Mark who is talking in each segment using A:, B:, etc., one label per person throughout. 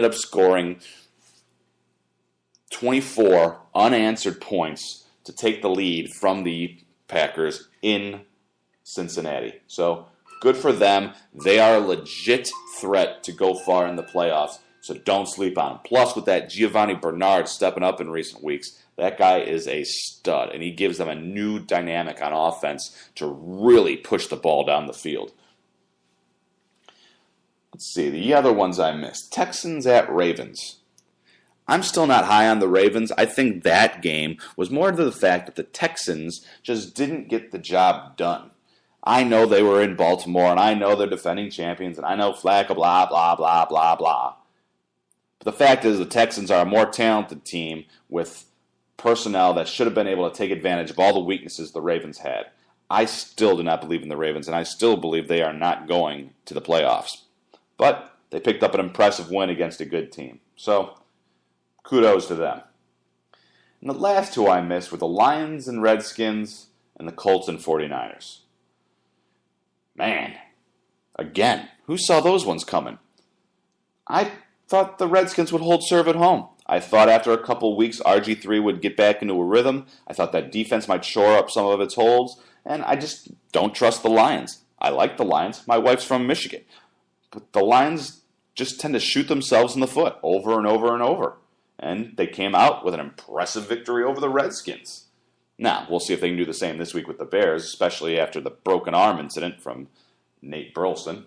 A: up scoring 24 unanswered points to take the lead from the Packers in Cincinnati. So good for them. They are a legit threat to go far in the playoffs, so don't sleep on them. Plus, with that Giovanni Bernard stepping up in recent weeks, that guy is a stud, and he gives them a new dynamic on offense to really push the ball down the field. Let's see, the other ones I missed. Texans at Ravens. I'm still not high on the Ravens. I think that game was more to the fact that the Texans just didn't get the job done. I know they were in Baltimore, and I know they're defending champions, and I know Flacco, blah, blah, blah, blah, blah. But the fact is the Texans are a more talented team with personnel that should have been able to take advantage of all the weaknesses the Ravens had. I still do not believe in the Ravens, and I still believe they are not going to the playoffs. But they picked up an impressive win against a good team. So, kudos to them. And the last two I missed were the Lions and Redskins and the Colts and 49ers. Man, again, who saw those ones coming? I thought the Redskins would hold serve at home. I thought after a couple weeks, RG3 would get back into a rhythm. I thought that defense might shore up some of its holes, and I just don't trust the Lions. I like the Lions. My wife's from Michigan. But the Lions just tend to shoot themselves in the foot over and over and over. And they came out with an impressive victory over the Redskins. Now, we'll see if they can do the same this week with the Bears, especially after the broken arm incident from Nate Burleson.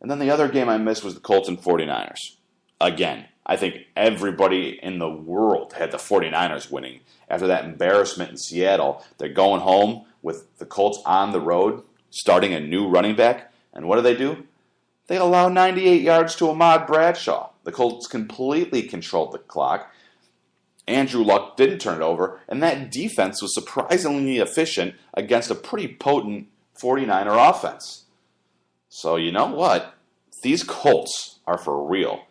A: And then the other game I missed was the Colts and 49ers. Again, I think everybody in the world had the 49ers winning. After that embarrassment in Seattle, they're going home with the Colts on the road, starting a new running back. And what do? They allow 98 yards to Ahmad Bradshaw. The Colts completely controlled the clock. Andrew Luck didn't turn it over, and that defense was surprisingly efficient against a pretty potent 49er offense. So you know what? These Colts are for real.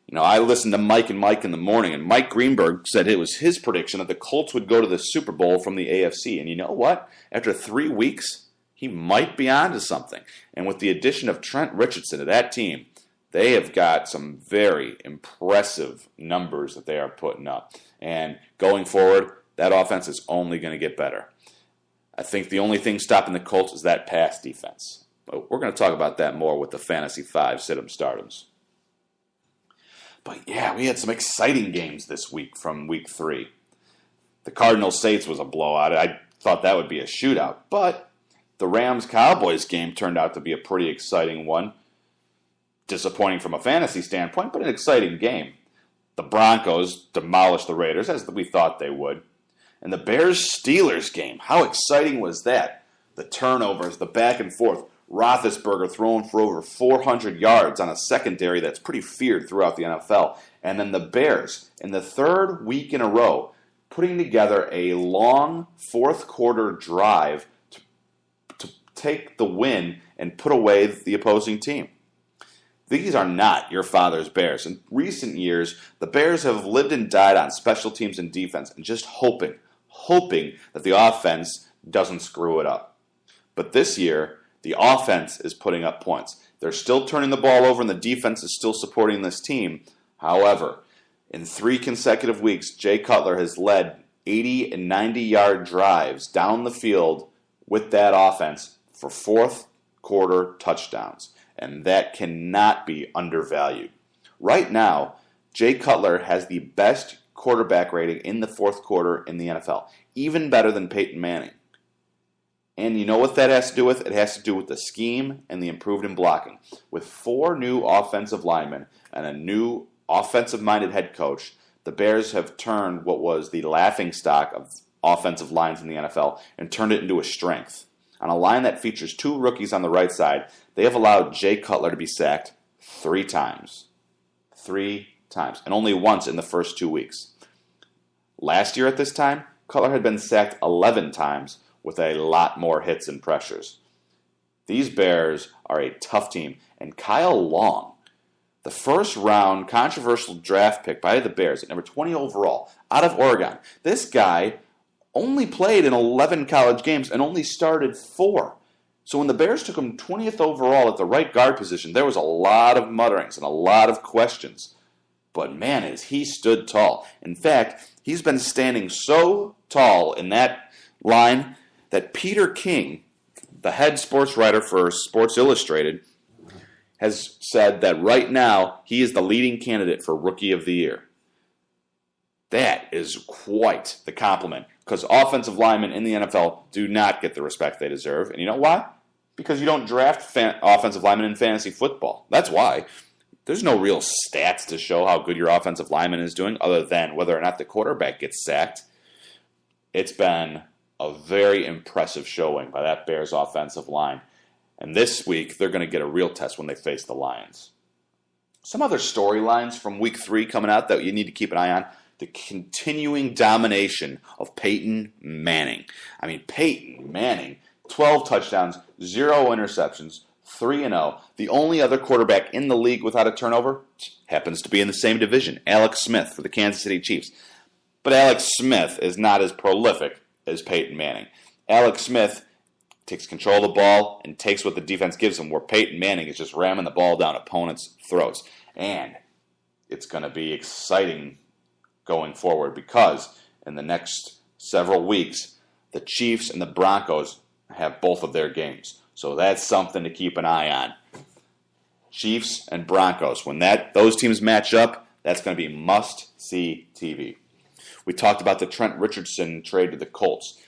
A: You know, I listened to Mike and Mike in the morning, and Mike Greenberg said it was his prediction that the Colts would go to the Super Bowl from the AFC. And you know what? After 3 weeks, he might be onto something. And with the addition of Trent Richardson to that team, they have got some very impressive numbers that they are putting up. And going forward, that offense is only going to get better. I think the only thing stopping the Colts is that pass defense. But we're going to talk about that more with the Fantasy 5 sit-em stardoms. But yeah, we had some exciting games this week from week 3. The Cardinals-Saints was a blowout. I thought that would be a shootout. But the Rams-Cowboys game turned out to be a pretty exciting one. Disappointing from a fantasy standpoint, but an exciting game. The Broncos demolished the Raiders, as we thought they would. And the Bears-Steelers game, how exciting was that? The turnovers, the back and forth. Roethlisberger throwing for over 400 yards on a secondary that's pretty feared throughout the NFL. And then the Bears, in the third week in a row, putting together a long fourth-quarter drive to take the win and put away the opposing team. These are not your father's Bears. In recent years, the Bears have lived and died on special teams and defense and just hoping that the offense doesn't screw it up. But this year, the offense is putting up points. They're still turning the ball over and the defense is still supporting this team. However, in 3 consecutive weeks, Jay Cutler has led 80 and 90-yard drives down the field with that offense for fourth-quarter touchdowns. And that cannot be undervalued. Right now, Jay Cutler has the best quarterback rating in the fourth quarter in the NFL, even better than Peyton Manning. And you know what that has to do with? It has to do with the scheme and the improved in blocking. With 4 new offensive linemen and a new offensive-minded head coach, the Bears have turned what was the laughingstock of offensive lines in the NFL and turned it into a strength. On a line that features 2 rookies on the right side, they have allowed Jay Cutler to be sacked 3 times. 3 times. And only once in the first 2 weeks. Last year at this time, Cutler had been sacked 11 times with a lot more hits and pressures. These Bears are a tough team. And Kyle Long, the first-round controversial draft pick by the Bears at number 20 overall, out of Oregon. This guy only played in 11 college games and only started 4. So when the Bears took him 20th overall at the right guard position, there was a lot of mutterings and a lot of questions. but man, has he stood tall. In fact, he's been standing so tall in that line that Peter King, the head sports writer for Sports Illustrated, has said that right now he is the leading candidate for Rookie of the Year. That is quite the compliment, because offensive linemen in the NFL do not get the respect they deserve. And you know why? Because you don't draft offensive linemen in fantasy football. That's why. There's no real stats to show how good your offensive lineman is doing other than whether or not the quarterback gets sacked. It's been a very impressive showing by that Bears offensive line. And this week, they're going to get a real test when they face the Lions. Some other storylines from Week 3 coming out that you need to keep an eye on. The continuing domination of Peyton Manning. I mean, Peyton Manning, 12 touchdowns, 0 interceptions, 3-0. The only other quarterback in the league without a turnover happens to be in the same division, Alex Smith for the Kansas City Chiefs. But Alex Smith is not as prolific as Peyton Manning. Alex Smith takes control of the ball and takes what the defense gives him, where Peyton Manning is just ramming the ball down opponents' throats. And it's going to be exciting going forward because in the next several weeks, the Chiefs and the Broncos have both of their games. So that's something to keep an eye on. Chiefs and Broncos. When those teams match up, that's going to be must-see TV. We talked about the Trent Richardson trade to the Colts.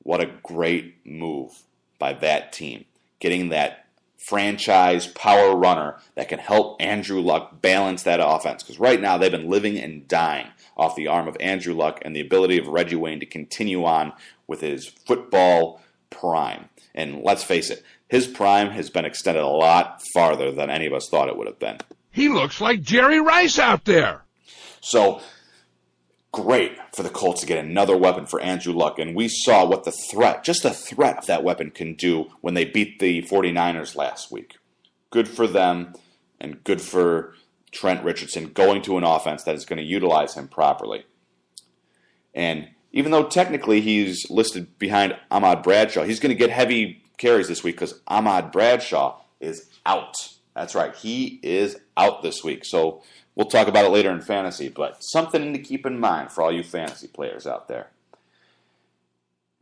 A: What a great move by that team. Getting that franchise power runner that can help Andrew Luck balance that offense. Because right now they've been living and dying off the arm of Andrew Luck and the ability of Reggie Wayne to continue on with his football prime. And let's face it, his prime has been extended a lot farther than any of us thought it would have been.
B: He looks like Jerry Rice out there.
A: So, great for the Colts to get another weapon for Andrew Luck. And we saw what the threat of that weapon can do when they beat the 49ers last week. Good for them and good for Trent Richardson going to an offense that is going to utilize him properly. And even though technically he's listed behind Ahmad Bradshaw, he's going to get heavy carries this week because Ahmad Bradshaw is out. That's right, he is out this week. So we'll talk about it later in fantasy, but something to keep in mind for all you fantasy players out there.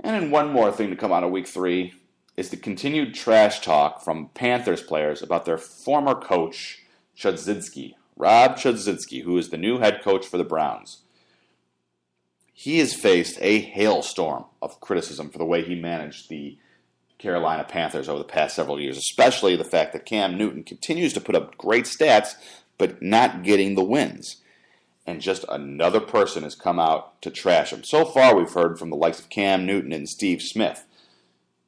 A: And then one more thing to come out of Week 3 is the continued trash talk from Panthers players about their former coach, Rob Chudzinski, who is the new head coach for the Browns. He has faced a hailstorm of criticism for the way he managed the Carolina Panthers over the past several years, especially the fact that Cam Newton continues to put up great stats, but not getting the wins. And just another person has come out to trash him. So far, we've heard from the likes of Cam Newton and Steve Smith,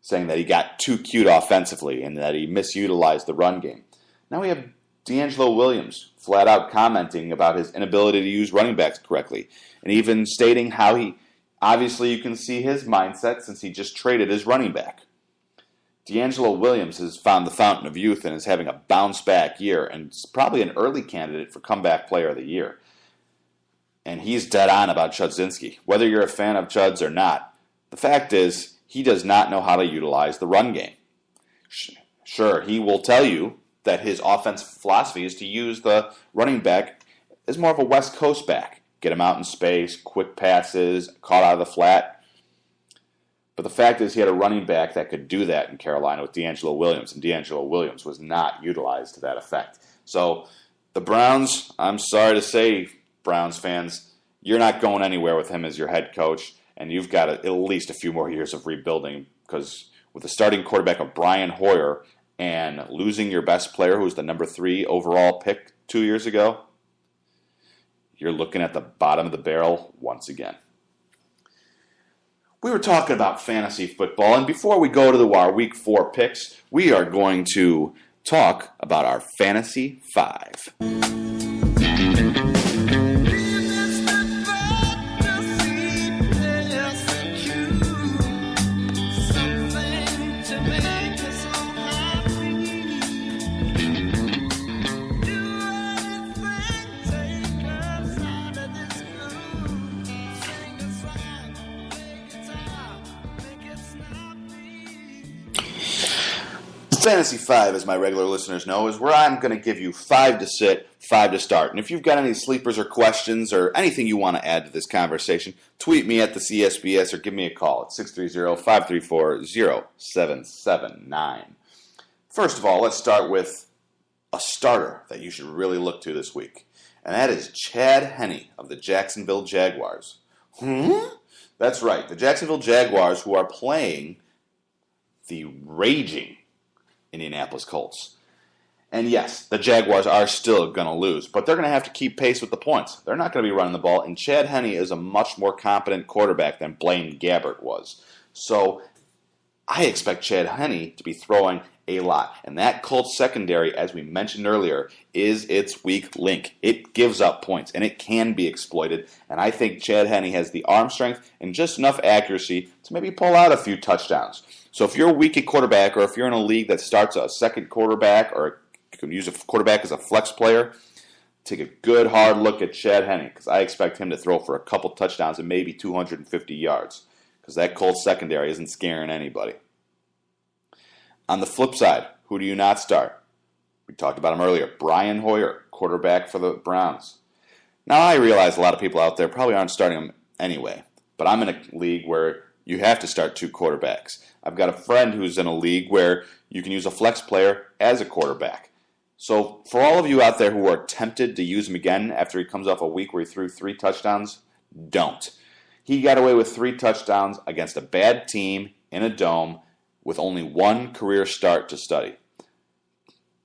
A: saying that he got too cute offensively and that he misutilized the run game. Now we have D'Angelo Williams flat out commenting about his inability to use running backs correctly, and even stating how obviously you can see his mindset since he just traded his running back. D'Angelo Williams has found the fountain of youth and is having a bounce-back year and is probably an early candidate for comeback player of the year. And he's dead on about Chudzinski. Whether you're a fan of Chuds or not, the fact is he does not know how to utilize the run game. Sure, he will tell you that his offensive philosophy is to use the running back as more of a West Coast back. Get him out in space, quick passes, caught out of the flat. But the fact is he had a running back that could do that in Carolina with D'Angelo Williams, and D'Angelo Williams was not utilized to that effect. So the Browns, I'm sorry to say, Browns fans, you're not going anywhere with him as your head coach, and you've got at least a few more years of rebuilding, because with the starting quarterback of Brian Hoyer and losing your best player, who was the number 3 overall pick 2 years ago, you're looking at the bottom of the barrel once again. We were talking about fantasy football, and before we go to our Week 4 picks, we are going to talk about our Fantasy 5. Fantasy 5, as my regular listeners know, is where I'm going to give you 5 to sit 5 to start. And if you've got any sleepers or questions or anything you want to add to this conversation, tweet me at the CSBS or give me a call at 630-534-0779. First of all, let's start with a starter that you should really look to this week. And that is Chad Henne of the Jacksonville Jaguars. That's right, the Jacksonville Jaguars, who are playing the raging Indianapolis Colts. And yes, the Jaguars are still going to lose, but they're going to have to keep pace with the points. They're not going to be running the ball, and Chad Henne is a much more competent quarterback than Blaine Gabbert was. So I expect Chad Henne to be throwing a lot. And that Colts secondary, as we mentioned earlier, is its weak link. It gives up points, and it can be exploited. And I think Chad Henne has the arm strength and just enough accuracy to maybe pull out a few touchdowns. So if you're weak at quarterback, or if you're in a league that starts a second quarterback, or you can use a quarterback as a flex player, take a good hard look at Chad Henne, because I expect him to throw for a couple touchdowns and maybe 250 yards, because that Colts secondary isn't scaring anybody. On the flip side, who do you not start? We talked about him earlier. Brian Hoyer, quarterback for the Browns. Now, I realize a lot of people out there probably aren't starting him anyway, but I'm in a league where you have to start 2 quarterbacks. I've got a friend who's in a league where you can use a flex player as a quarterback. So for all of you out there who are tempted to use him again after he comes off a week where he threw 3 touchdowns, don't. He got away with 3 touchdowns against a bad team in a dome with only 1 career start to study.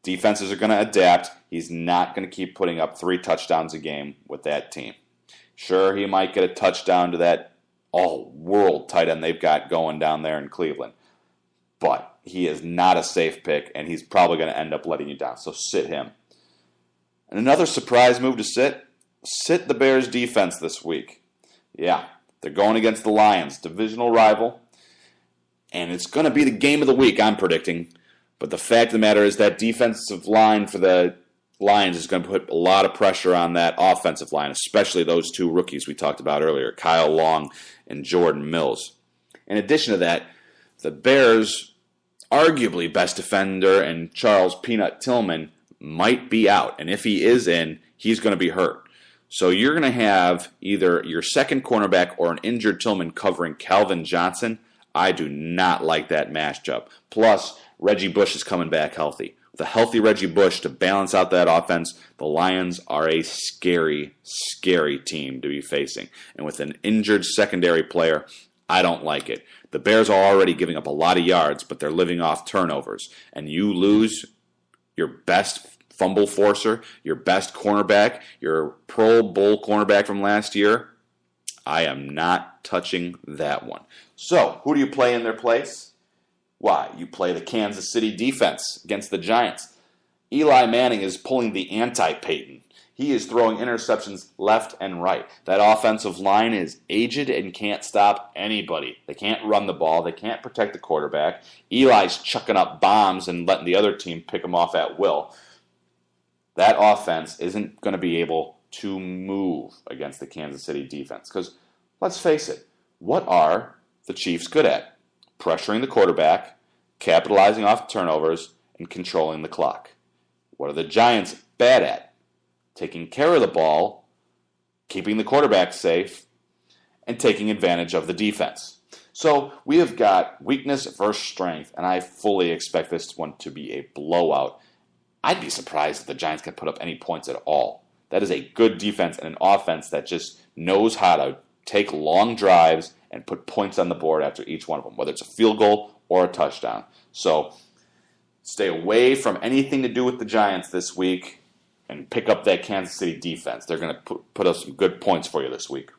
A: Defenses are going to adapt. He's not going to keep putting up 3 touchdowns a game with that team. Sure, he might get a touchdown to that all-world tight end they've got going down there in Cleveland. But he is not a safe pick, and he's probably going to end up letting you down. So sit him. And another surprise move to sit the Bears defense this week. Yeah, they're going against the Lions, divisional rival. And it's going to be the game of the week, I'm predicting. But the fact of the matter is that defensive line for the Lions is going to put a lot of pressure on that offensive line, especially those 2 rookies we talked about earlier, Kyle Long and Jordan Mills. In addition to that, the Bears' arguably best defender and Charles Peanut Tillman might be out. And if he is in, he's going to be hurt. So you're going to have either your second cornerback or an injured Tillman covering Calvin Johnson. I do not like that matchup. Plus, Reggie Bush is coming back healthy. With a healthy Reggie Bush to balance out that offense, the Lions are a scary, scary team to be facing. And with an injured secondary player, I don't like it. The Bears are already giving up a lot of yards, but they're living off turnovers. And you lose your best fumble forcer, your best cornerback, your Pro Bowl cornerback from last year, I am not touching that one. So, who do you play in their place? Why, you play the Kansas City defense against the Giants. Eli Manning is pulling the anti-Peyton. He is throwing interceptions left and right. That offensive line is aged and can't stop anybody. They can't run the ball. They can't protect the quarterback. Eli's chucking up bombs and letting the other team pick him off at will. That offense isn't going to be able to move against the Kansas City defense. Because, let's face it, what are the Chiefs good at? Pressuring the quarterback, capitalizing off turnovers, and controlling the clock. What are the Giants bad at? Taking care of the ball, keeping the quarterback safe, and taking advantage of the defense. So we have got weakness versus strength, and I fully expect this one to be a blowout. I'd be surprised if the Giants can put up any points at all. That is a good defense and an offense that just knows how to take long drives and put points on the board after each one of them, whether it's a field goal or a touchdown. So stay away from anything to do with the Giants this week and pick up that Kansas City defense. They're going to put up some good points for you this week.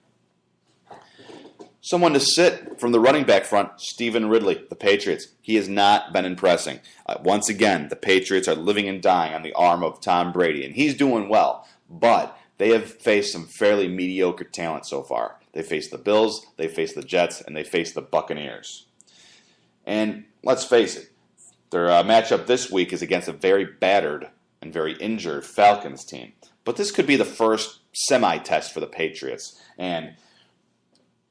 A: Someone to sit from the running back front, Stephen Ridley, the Patriots. He has not been impressing. Once again, the Patriots are living and dying on the arm of Tom Brady, and he's doing well, but they have faced some fairly mediocre talent so far. They faced the Bills, they faced the Jets, and they faced the Buccaneers. And let's face it, their matchup this week is against a very battered and very injured Falcons team. But this could be the first semi-test for the Patriots, and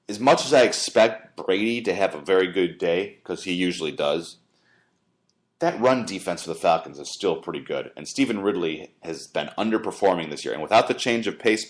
A: as much as I expect Brady to have a very good day, because he usually does, that run defense for the Falcons is still pretty good, and Stephen Ridley has been underperforming this year. And without the change of pace